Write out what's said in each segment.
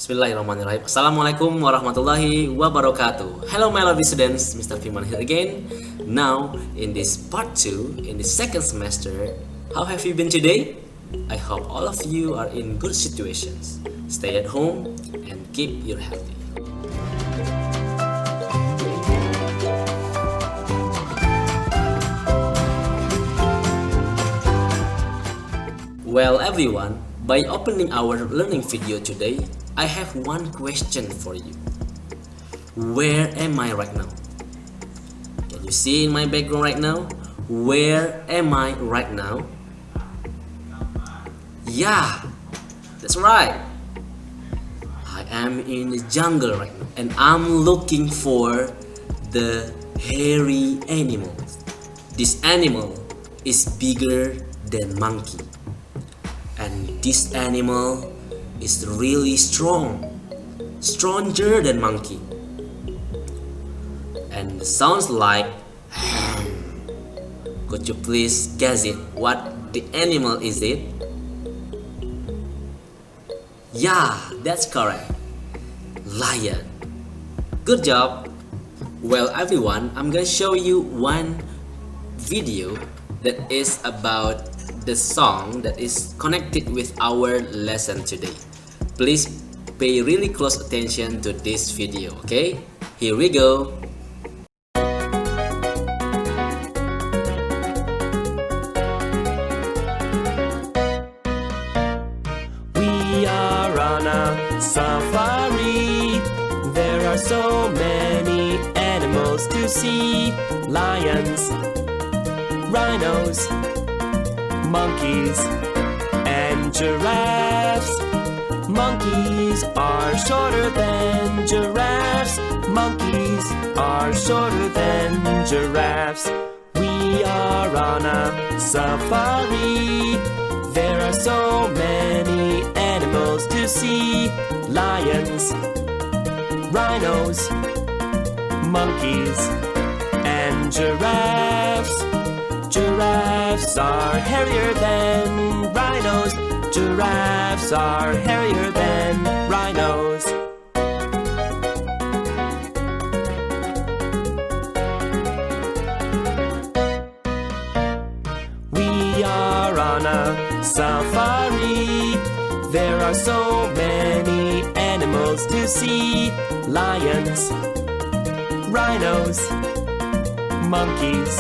Bismillahirrahmanirrahim. Assalamualaikum warahmatullahi wabarakatuh. Hello my lovely students, Mr. Firman here again. Now in this part 2, in the second semester, how have you been today? I hope all of you are in good situations. Stay at home and keep your healthy. Well everyone, by opening our learning video today, I have one question for you. Where am I right now? Can you see in my background right now? Where am I right now? Yeah, that's right. I am in the jungle right now and I'm looking for the hairy animal. This animal is bigger than monkey. And this animal is really strong, stronger than monkey, and sounds like could you please guess it? What the animal is it? Yeah, that's correct. Lion. Good job. Well everyone, I'm gonna show you one video that is about the song that is connected with our lesson today. Please pay really close attention to this video, okay? Here we go. We are on a safari. There are so many animals to see. Lions, rhinos, monkeys, and giraffes. Monkeys are shorter than giraffes. Monkeys are shorter than giraffes. We are on a safari. There are so many animals to see. Lions, rhinos, monkeys, and giraffes. Giraffes are hairier than rhinos. Giraffes are hairier than rhinos. We are on a safari. There are so many animals to see. Lions, rhinos, monkeys,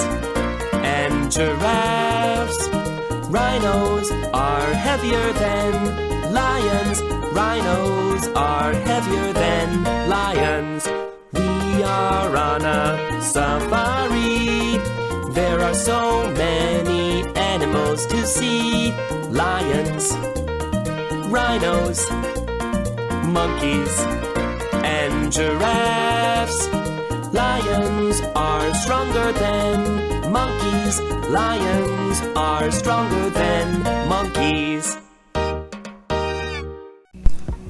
and giraffes. Rhinos are heavier than lions. Rhinos are heavier than lions. We are on a safari. There are so many animals to see. Lions, rhinos, monkeys, and giraffes. Lions are stronger than monkeys. Lions are stronger than monkeys.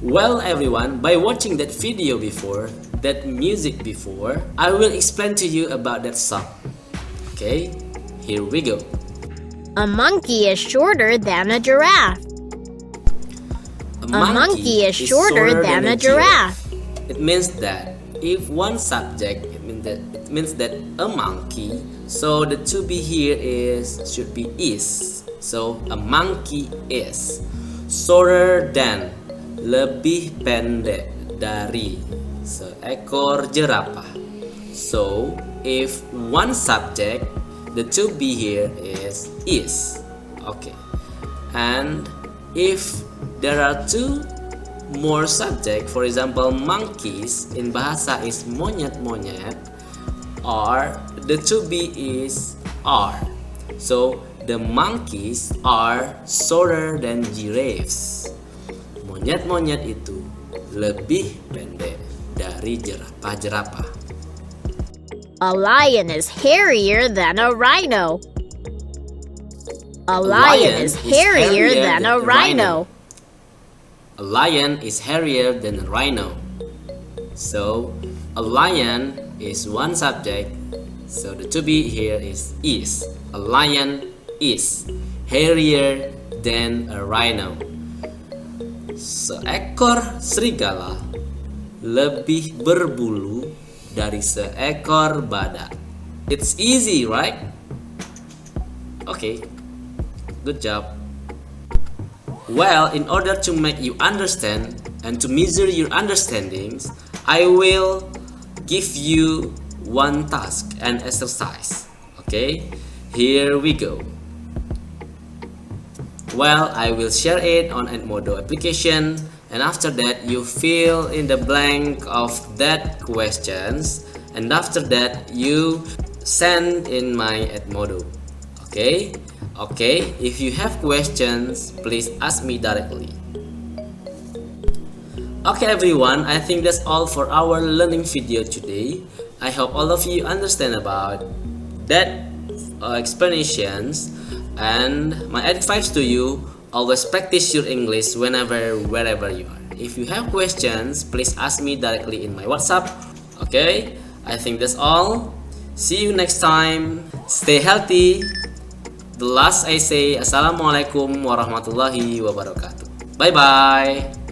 Well everyone, by watching that video before, that music before, I will explain to you about that song. Okay, here we go. A monkey is shorter than a giraffe. A monkey is shorter than a giraffe. It means that if one subject, it means that a monkey, so the to be here should be is. So a monkey is shorter than, lebih pendek dari, seekor jerapah. So if one subject, the to be here is. Okay. And if there are two more subject, for example monkeys, in bahasa is monyet-monyet, or the to be is are. So the monkeys are shorter than giraffes. Monyet-monyet itu lebih pendek dari jerapah-jerapah. A lion is hairier than a rhino. A lion is hairier than a rhino. A lion is hairier than a rhino. So a lion is one subject. So the to be here is. A lion is hairier than a rhino. Seekor serigala lebih berbulu dari seekor badak. It's easy, right? Okay, good job. Well, in order to make you understand and to measure your understandings, I will give you one task and exercise. Okay, here we go. Well, I will share it on Edmodo application, and after that you fill in the blank of that questions, and after that you send in my Edmodo. Okay? Okay, if you have questions, please ask me directly. Okay everyone, I think that's all for our learning video today. I hope all of you understand about that explanations. And my advice to you, always practice your English wherever you are. If you have questions, please ask me directly in my WhatsApp. Okay, I think that's all. See you next time. Stay healthy. The last I say, Assalamualaikum warahmatullahi wabarakatuh. Bye bye.